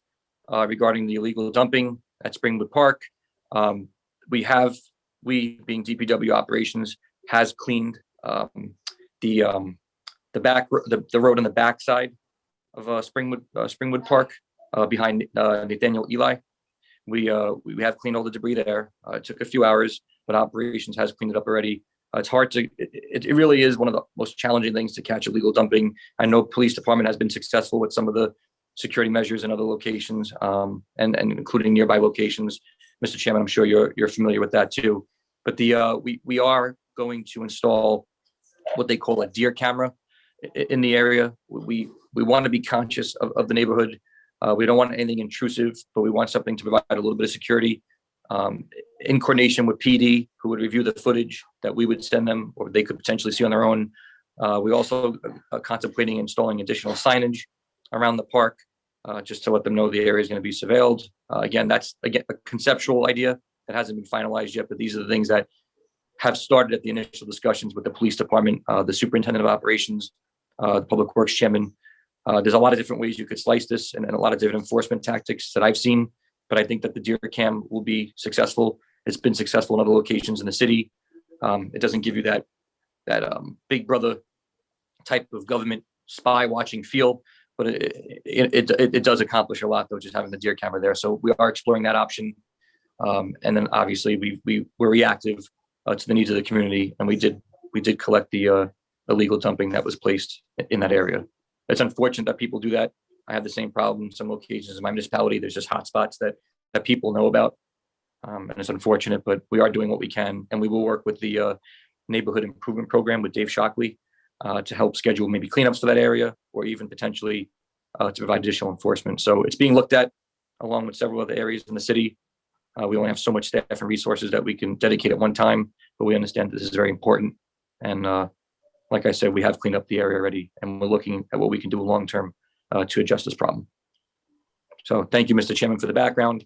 regarding the illegal dumping at Springwood Park. We being DPW operations has cleaned the road on the backside of Springwood Park behind Nathaniel Eli. We have cleaned all the debris there. It took a few hours, but operations has cleaned it up already. It's hard to, it really is one of the most challenging things to catch illegal dumping. I know police department has been successful with some of the security measures in other locations, and including nearby locations. Mr. Chairman, I'm sure you're familiar with that too. But we are going to install what they call a deer camera in the area. We want to be conscious of the neighborhood. We don't want anything intrusive, but we want something to provide a little bit of security. In coordination with PD, who would review the footage that we would send them, or they could potentially see on their own. We also are contemplating installing additional signage around the park, just to let them know the area is going to be surveilled. Again, that's a conceptual idea that hasn't been finalized yet, but these are the things that have started at the initial discussions with the police department, the superintendent of operations, the public works chairman. There's a lot of different ways you could slice this and a lot of different enforcement tactics that I've seen, but I think that the deer cam will be successful. It's been successful in other locations in the city. It doesn't give you that big brother type of government spy watching feel, but it does accomplish a lot though, just having the deer camera there. So we are exploring that option. And then obviously we're reactive to the needs of the community, and we did collect the illegal dumping that was placed in that area. It's unfortunate that people do that. I have the same problem in some locations in my municipality. There's just hot spots that people know about. And it's unfortunate, but we are doing what we can. And we will work with the neighborhood improvement program with Dave Shockley to help schedule maybe cleanups for that area, or even potentially to provide additional enforcement. So it's being looked at along with several other areas in the city. We only have so much staff and resources that we can dedicate at one time, but we understand this is very important. And like I said, we have cleaned up the area already, and we're looking at what we can do long-term to address this problem. So thank you, Mr. Chairman, for the background.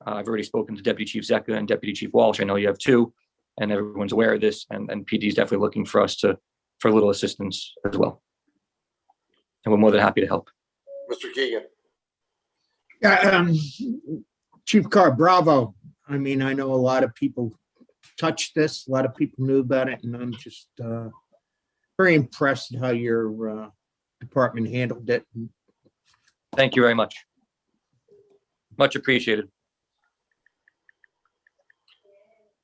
I've already spoken to Deputy Chief Zecca and Deputy Chief Walsh. I know you have too, and everyone's aware of this, and PD is definitely looking for us for a little assistance as well. And we're more than happy to help. Mr. Keegan. Yeah, Chief Carr, bravo. I mean, I know a lot of people touched this, a lot of people knew about it, and I'm just very impressed how your department handled it. Thank you very much. Much appreciated.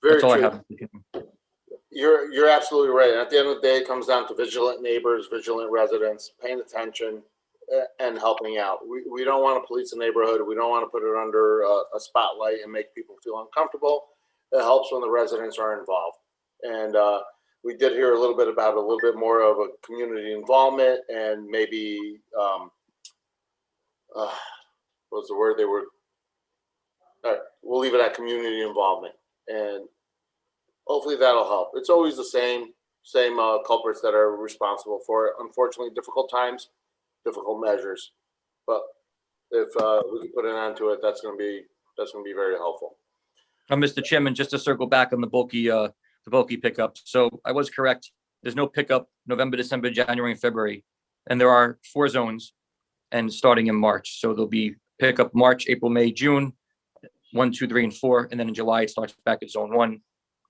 Very That's all true. I have. You're absolutely right. At the end of the day, it comes down to vigilant neighbors, vigilant residents, paying attention and helping out. We don't want to police the neighborhood. We don't want to put it under a spotlight and make people feel uncomfortable. It helps when the residents are involved. And we did hear a little bit about a little bit more of a community involvement, and maybe what was the word they were? All right, we'll leave it at community involvement, and hopefully that'll help. It's always the same culprits that are responsible for it. Unfortunately, difficult times, difficult measures, but if we can put an end to it, that's going to be very helpful. Mr. Chairman, just to circle back on the bulky pickup. So I was correct. There's no pickup November, December, January, and February, and there are 4 zones, and starting in March. So there'll be pickup March, April, May, June, 1, 2, 3, and 4, and then in July it starts back at zone 1,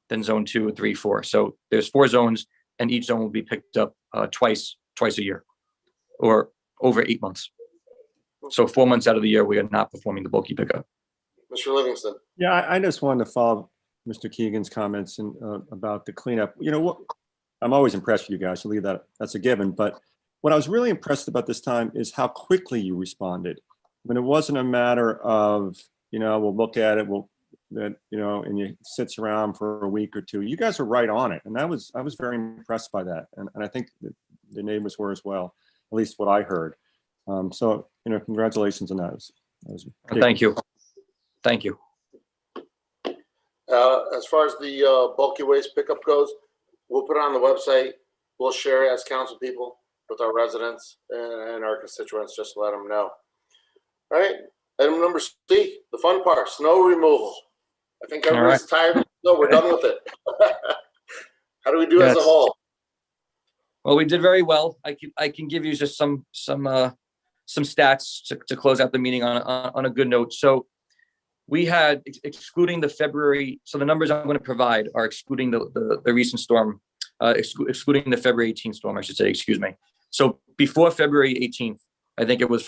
then zone 2, 3, 4. So there's 4 zones, and each zone will be picked up twice a year, or over 8 months. So 4 months out of the year we are not performing the bulky pickup. Mr. Livingston. Yeah, I just wanted to follow Mr. Keegan's comments and about the cleanup. You know what? I'm always impressed with you guys. So leave that's a given. But what I was really impressed about this time is how quickly you responded. I mean, it wasn't a matter of, we'll look at it, and it sits around for a week or two. You guys were right on it, and I was very impressed by that, and I think the neighbors were as well. least what I heard. So, congratulations on that. That was big. Thank you. Thank you. As far as the bulky waste pickup goes, we'll put it on the website. We'll share it as council people with our residents and our constituents, just to let them know. All right, item number C, the fun part, snow removal. I think everybody's tired of snow. We're done with it. How do we do as a whole? Well, we did very well. I can give you just some stats to close out the meeting on a good note. So we had, excluding the February, so the numbers I'm going to provide are excluding the recent storm, excluding the February 18th storm, I should say, excuse me. So before February 18th, I think it was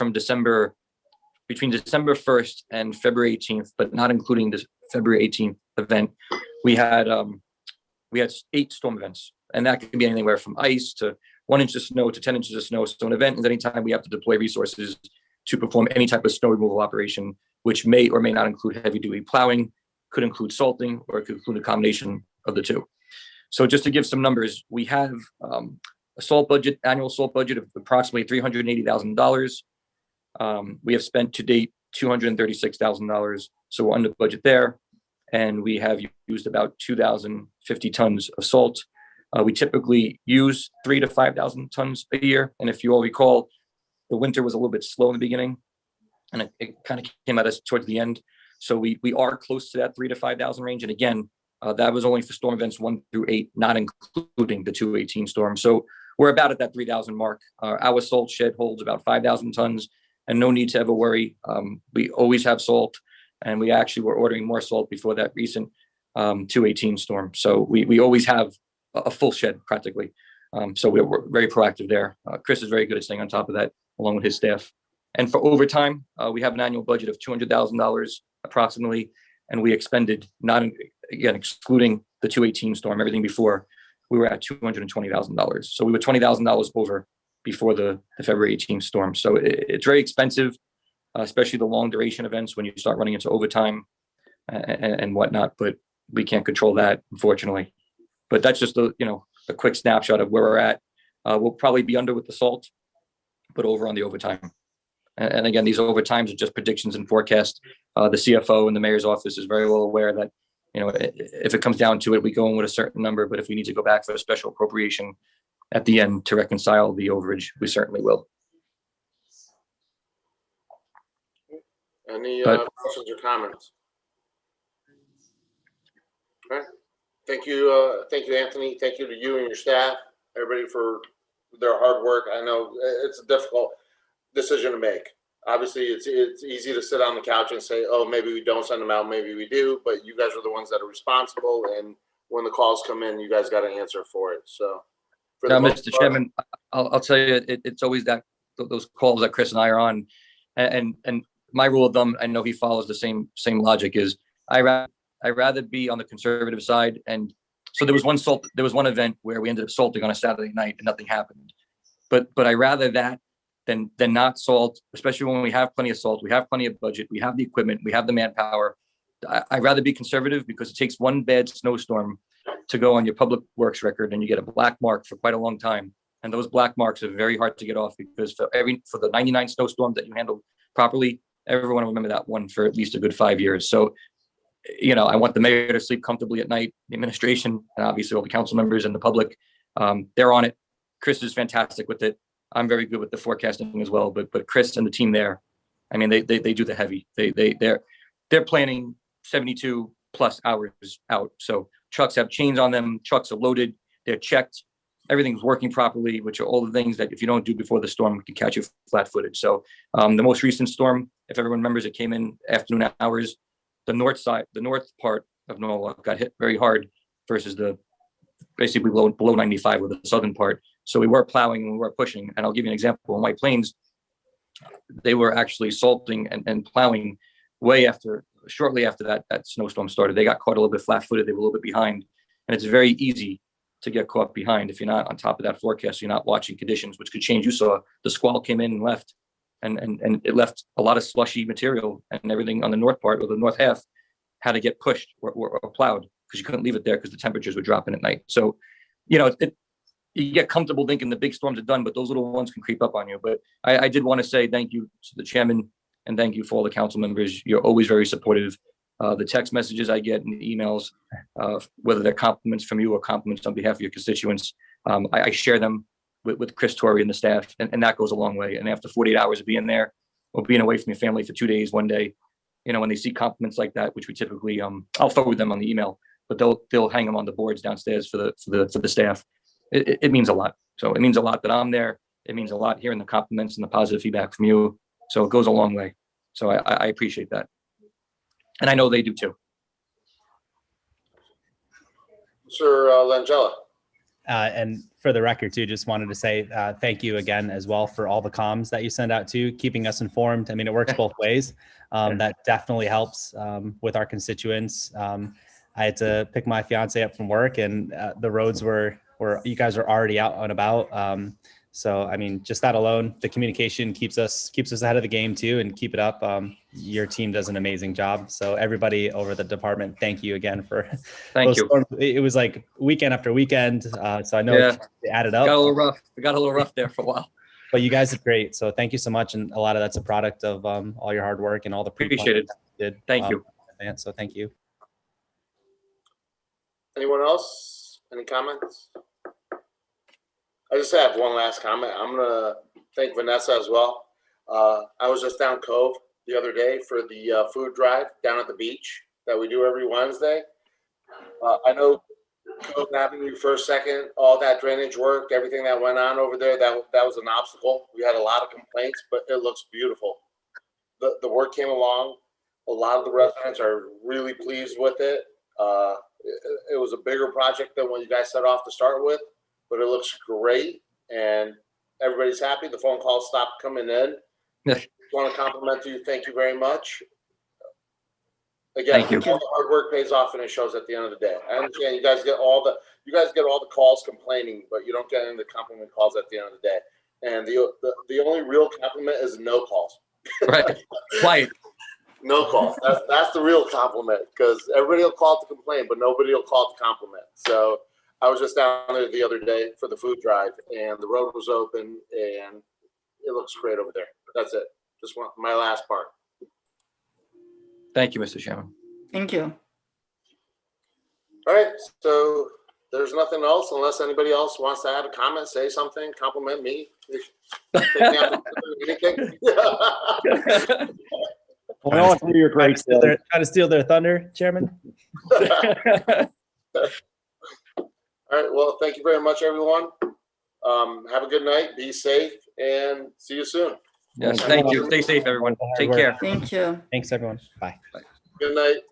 between December 1st and February 18th, but not including this February 18th event, we had 8 storm events. And that can be anywhere from ice to 1 inch of snow to 10 inches of snow. So an event is anytime we have to deploy resources to perform any type of snow removal operation, which may or may not include heavy duty plowing, could include salting, or it could include a combination of the two. So just to give some numbers, we have a annual salt budget of approximately $380,000. We have spent to date $236,000. So we're under budget there. And we have used about 2,050 tons of salt. We typically use 3,000 to 5,000 tons a year. And if you all recall, the winter was a little bit slow in the beginning, and it kind of came at us towards the end. So we are close to that 3,000 to 5,000 range. And again, that was only for storm events 1 through 8, not including the 218 storm. So we're about at that 3,000 mark. Our salt shed holds about 5,000 tons, and no need to ever worry. We always have salt, and we actually were ordering more salt before that recent 218 storm. So we always have a full shed practically. So we're very proactive there. Chris is very good at staying on top of that, along with his staff. And for overtime, we have an annual budget of $200,000 approximately, and we expended, again, excluding the 218 storm, everything before, we were at $220,000. So we were $20,000 over before the February 18th storm. So it's very expensive, especially the long duration events when you start running into overtime and whatnot, but we can't control that, unfortunately. But that's just a quick snapshot of where we're at. We'll probably be under with the salt, but over on the overtime. And again, these overtimes are just predictions and forecasts. The CFO and the mayor's office is very well aware that, if it comes down to it, we go in with a certain number, but if we need to go back for a special appropriation at the end to reconcile the overage, we certainly will. Any questions or comments? All right. Thank you, Anthony. Thank you to you and your staff, everybody, for their hard work. I know it's a difficult decision to make. Obviously, it's easy to sit on the couch and say, oh, maybe we don't send them out, maybe we do, but you guys are the ones that are responsible, and when the calls come in, you guys got to answer for it. So, now, Mr. Chairman, I'll tell you, it's always those calls that Chris and I are on, and my rule of thumb, I know he follows the same logic, is I rather be on the conservative side. And so there was one event where we ended up salting on a Saturday night and nothing happened, but I rather that than not salt, especially when we have plenty of salt, we have plenty of budget, we have the equipment, we have the manpower. I'd rather be conservative, because it takes one bad snowstorm to go on your public works record and you get a black mark for quite a long time. And those black marks are very hard to get off, because for the 99 snowstorms that you handled properly, everyone will remember that one for at least a good 5 years. So, I want the mayor to sleep comfortably at night, the administration, and obviously all the council members and the public. They're on it. Chris is fantastic with it. I'm very good with the forecasting as well, but Chris and the team there, I mean, they do the heavy. They're planning 72 plus hours out. So trucks have chains on them, trucks are loaded, they're checked, everything's working properly, which are all the things that if you don't do before the storm, can catch you flat-footed. So the most recent storm, if everyone remembers, it came in afternoon hours. The north part of Norwalk got hit very hard versus basically below 95 with the southern part. So we were plowing and we were pushing. And I'll give you an example. In White Plains, they were actually salting and plowing shortly after that snowstorm started. They got caught a little bit flat-footed. They were a little bit behind. And it's very easy to get caught behind if you're not on top of that forecast. You're not watching conditions, which could change. You saw the squall came in and left, and it left a lot of slushy material, and everything on the north part or the north half had to get pushed or plowed, because you couldn't leave it there because the temperatures were dropping at night. So, you get comfortable thinking the big storms are done, but those little ones can creep up on you. But I did want to say thank you to the chairman and thank you for all the council members. You're always very supportive. The text messages I get and the emails, whether they're compliments from you or compliments on behalf of your constituents, I share them with Chris Torrey and the staff, and that goes a long way. And after 48 hours of being there or being away from your family for 2 days, 1 day, you know, when they see compliments like that, which we typically, I'll forward them on the email, but they'll hang them on the boards downstairs for the staff. It means a lot. So it means a lot that I'm there. It means a lot hearing the compliments and the positive feedback from you. So it goes a long way. So I appreciate that. And I know they do too. Sir Langella. And for the record too, just wanted to say thank you again as well for all the comms that you send out too, keeping us informed. I mean, it works both ways. That definitely helps with our constituents. I had to pick my fiance up from work, and the roads were you guys are already out and about. So I mean, just that alone, the communication keeps us ahead of the game too, and keep it up. Your team does an amazing job. So everybody over the department, thank you again for Thank you. storms. It was like weekend after weekend. So I know it added up. Got a little rough. It got a little rough there for a while. But you guys did great. So thank you so much. And a lot of that's a product of all your hard work and all the Appreciate it. did. Thank you. So thank you. Anyone else? Any comments? I just have one last comment. I'm gonna thank Vanessa as well. I was just down Cove the other day for the food drive down at the beach that we do every Wednesday. I know Cove Avenue, First, Second, all that drainage work, everything that went on over there, that was an obstacle. We had a lot of complaints, but it looks beautiful. The work came along. A lot of the residents are really pleased with it. It was a bigger project than what you guys set off to start with, but it looks great and everybody's happy. The phone calls stopped coming in. Want to compliment you. Thank you very much. Again, Thank you. all the hard work pays off and it shows at the end of the day. I understand you guys get all the calls complaining, but you don't get any of the compliment calls at the end of the day. And the only real compliment is no calls. Right. Quiet. No calls. That's the real compliment, because everybody will call to complain, but nobody will call to compliment. So I was just down there the other day for the food drive, and the road was open, and it looks great over there. That's it. Just want my last part. Thank you, Mr. Chairman. Thank you. All right. So there's nothing else unless anybody else wants to add a comment, say something, compliment me. Anything? Well, we all agree you're great. Trying to steal their thunder, Chairman. All right. Well, thank you very much, everyone. Have a good night. Be safe, and see you soon. Yes, thank you. Stay safe, everyone. Take care. Thank you. Thanks, everyone. Bye. Good night.